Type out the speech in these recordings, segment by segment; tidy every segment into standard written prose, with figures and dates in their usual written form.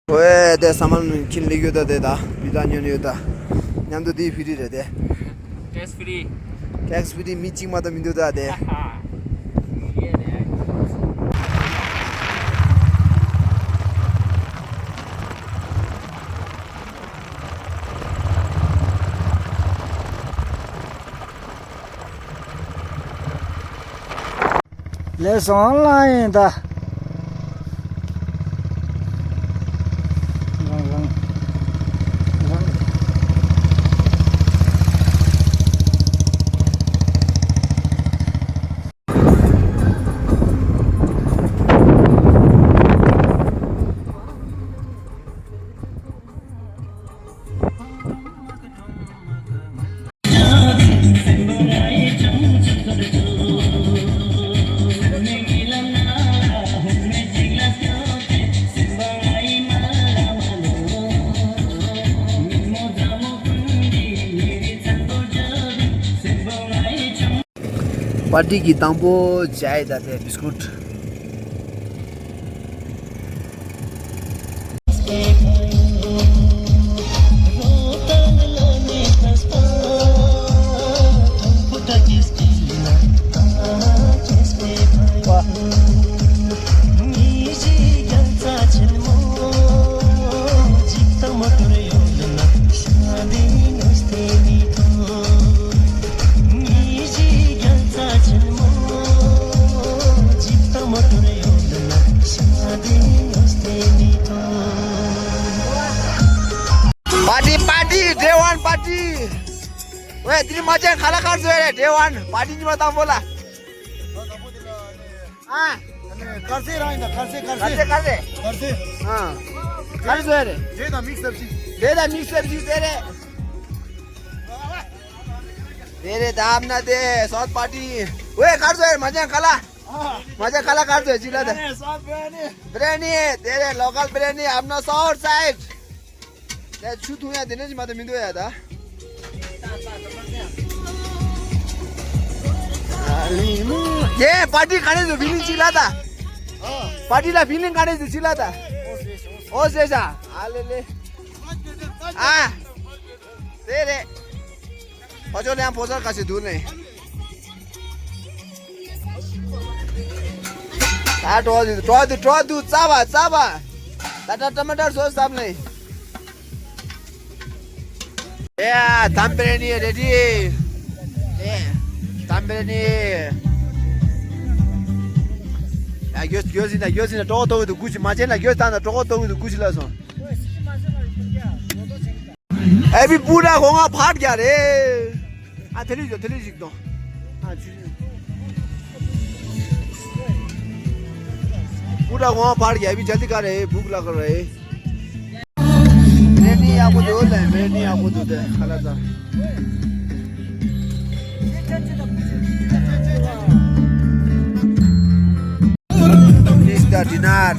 왜 내 사만 길리교다 되다 비단연이다 냠도 디 피리래 돼 Tax free. 텍스 피디 미팅마다 민도다 돼 Let's online da. Party की तांबो चाय दाते biscuit party party day one party वे तिमी मजा खाना खान्छौ रे डे वन पार्टी नि म बोला Karse rahina, karse. हां खान्छौ रे दे द मिक्स सब्जी. दे द मिक्स सब्जी तेरे दाम ना दे साउथ पार्टी वे खान्छौ रे मजा खाला खान्छौ जिला द साथ बिरयानी तेरे लोकल बिरयानी अपना साउथ साइड ले छु तू यहाँ देने जिमा तो मिंदो या था ये पार्टी खाने जो फीलिंग चिल्ला था पार्टी ला फीलिंग खाने जो चिल्ला था ओ सेसा आले ले तेरे पचो ले हम पोजर कैसे दूर नहीं ट्रॉ दू चावा टाटा टमाटर सॉस साब नहीं Yeah, tampereni ready. Yeah, tampereni. Ya gözüne todo do kuchi macena gözden todo do kuchi la son. Ebi पूरा होगा फाट गया रे. थेली दो. पूरा होगा फाट गया अभी जल्दी कर रहे भूख लग रहा है. Berani aku dulu deh, kalau dah. This the dinner.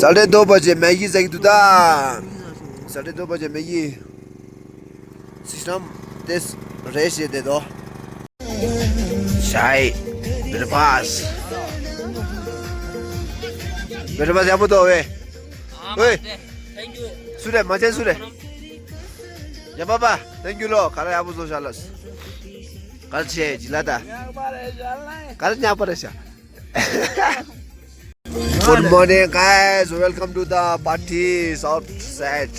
साढ़े 2 बजे मैगी जाएगी दूधा 2:30 बजे मैगी सिस्टम तेज रेस ये दे दो चाय मेरे पास यहाँ पर तो वे सुरे मजे सुरे ya Baba thank you low karena aku tuh salas kalau sih jilata kalau nyapa resya Good morning guys, welcome to the party south side.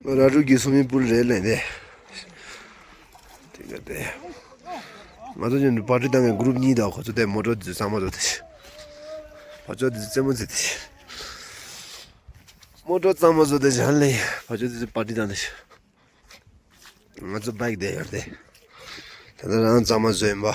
Raru ki swimming pool re le de. ठीक है 맞아 좀 파티 당에 그룹 니다 거저 대 모저 사마도 되지 맞아 진짜 되지 모저 사마도 되지 할래 맞아 파티 당에 맞아 바이크 돼 돼. 다들 사마도 해 봐.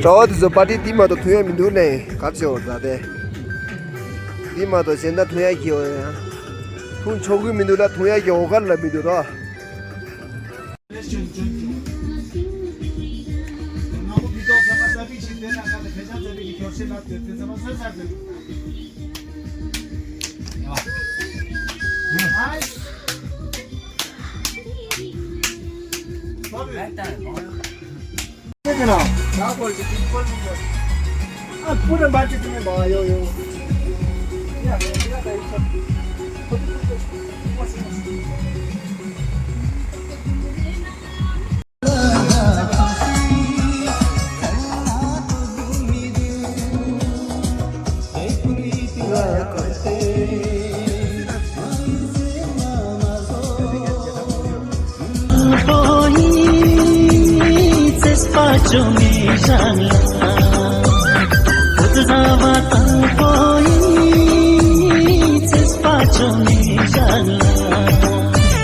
저도 파티 팀마도 투야 민두네 같이 오다데 팀마도 센다 투야 기어야 돈 초기 민두라 투야 기어 갈라 민두라 पूरा बातचीत में भाइयों यो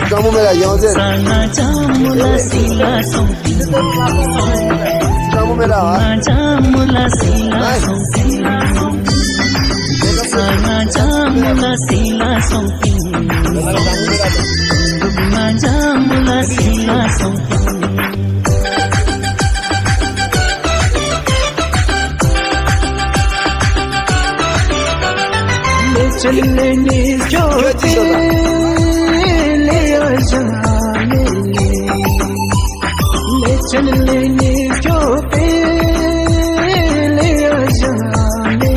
Kamu merah yang je. Kamu merah. चलने जो ले जाने ले चलने जो ले जाने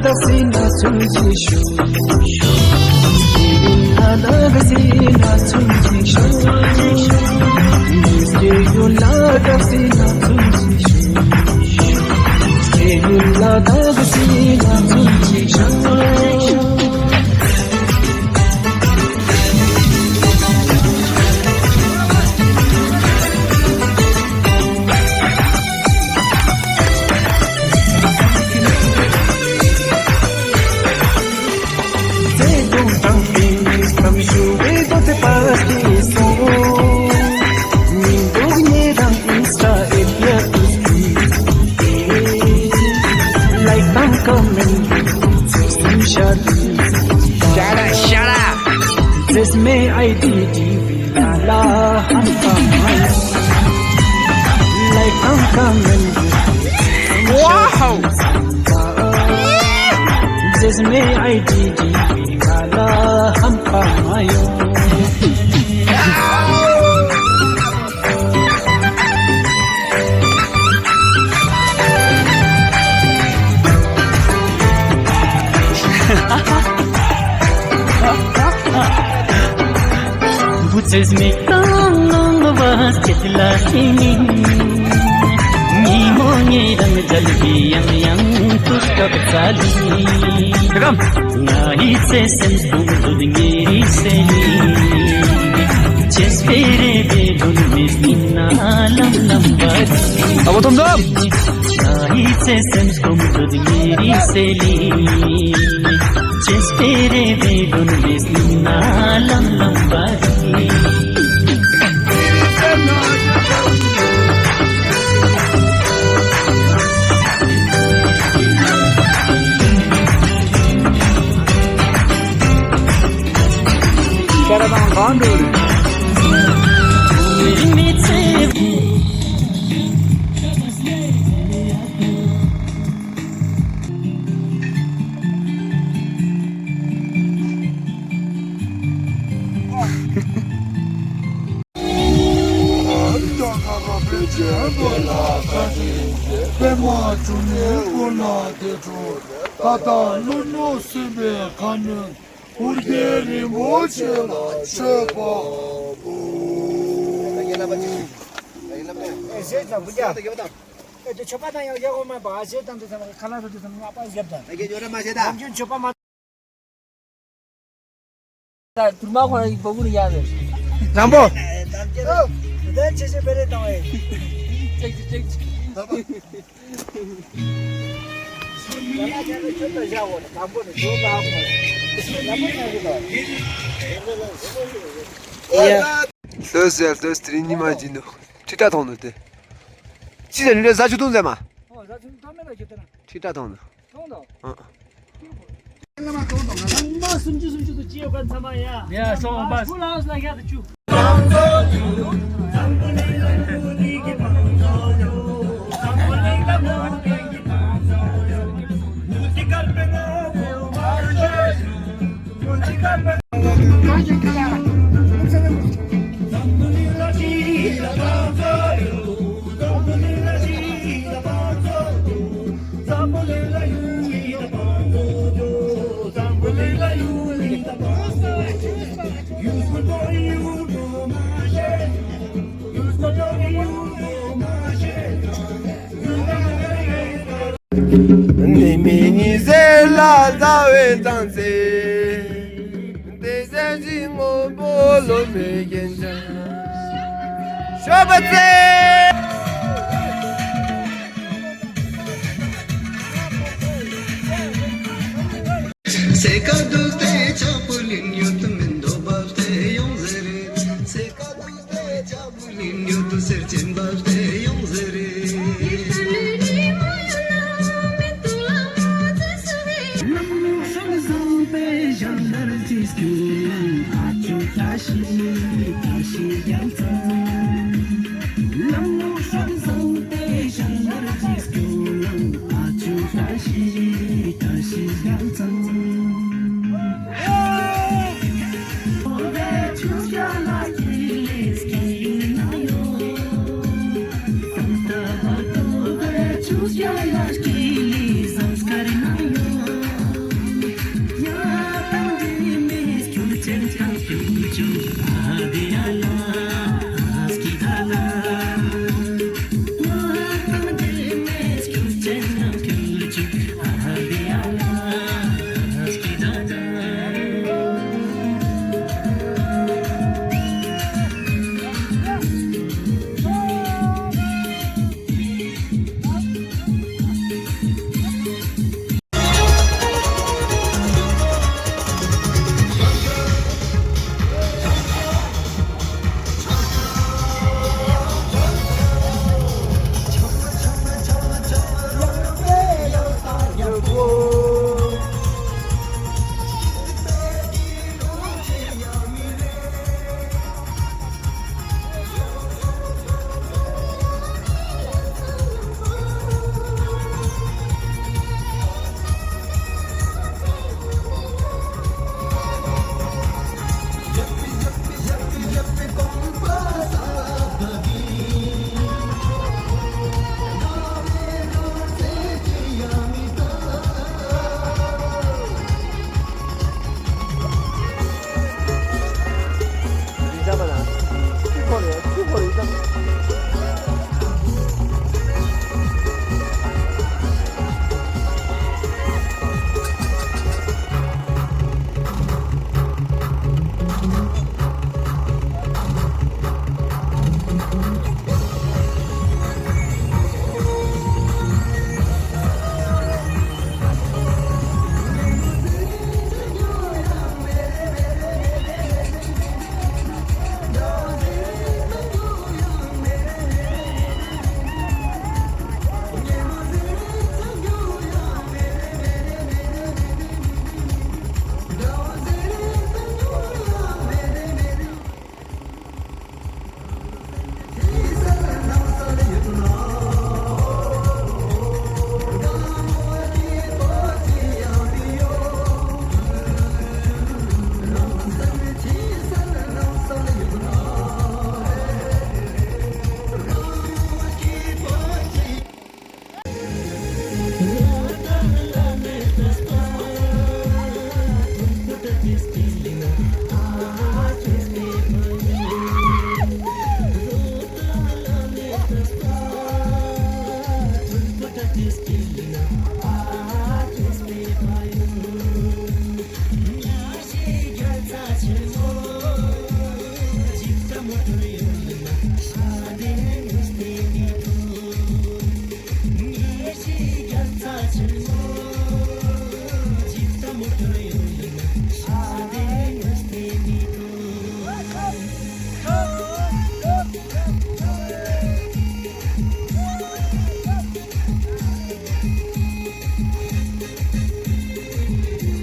दफीना तुझे शो दफीना तुझे शो दफीना तुझे La dagzina tunji जिसमें आई डी वाला हमका लाइक हमका वाओ जिसमें आई डी वाला हमका मायो जिसमें कांग वास्ते लाहिनी नीमोंगे रंग जल्दी यंग पुष्टक चाली नाही से संतुम दुनियरी से जिस पेरे बेलुन में बिना लम लंबारी अब तुम दम नाही से संतुम दुनियरी से जिस पेरे बेलुन में बिना lump लंबारी Pema Juni Bola Dejo, Tata Luno Sibe Kanen, Urgeri Mochela, Sheba. तो छपा था ये को मैं बाहर से तंग तो खाना तो तुम आप पास गिरता है ये जोरा मासे था हम जो छपा मा तुरमा को बबू ने याद है रामबो उधर से बेरे तो है चेक चला चला चल जाओ रामबो ने जो कहा Those three imagine. Chita ton de. Si c'est le zachu ton zema. Oh, ça tu t'en mets là j'étais là. Chita ton. 통도. 어. 엄마 숨주도 지역간 삼아야. 야, 소바. 풀하우스 나게 하다 쭉. Nimizela zawe danse Dezenji ngobolo megenja Shobatse Seka duzde chapulin yut mendo balte yonzere Seka duzde chapulin yut serchen balte yonzere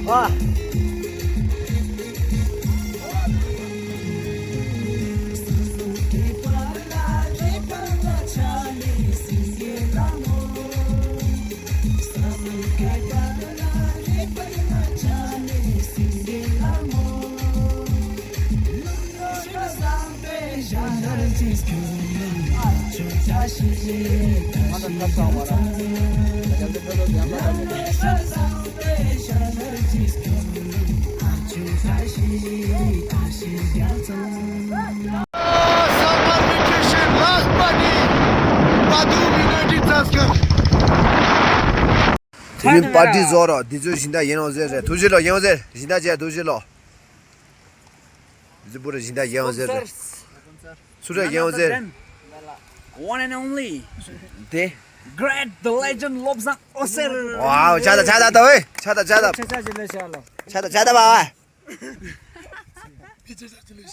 와. Salman vacation, last party. Badu United Tasker. 지금 파티 저러 디저 신다 연어제 도지러 연어제 신다 제 도지러 이제 보러 신다 연어제 수저 연어제 One and only. 네 Great the legend Lobsang Oser. 와우 자다 더왜 자다 차차질레시알로. 봐 Bize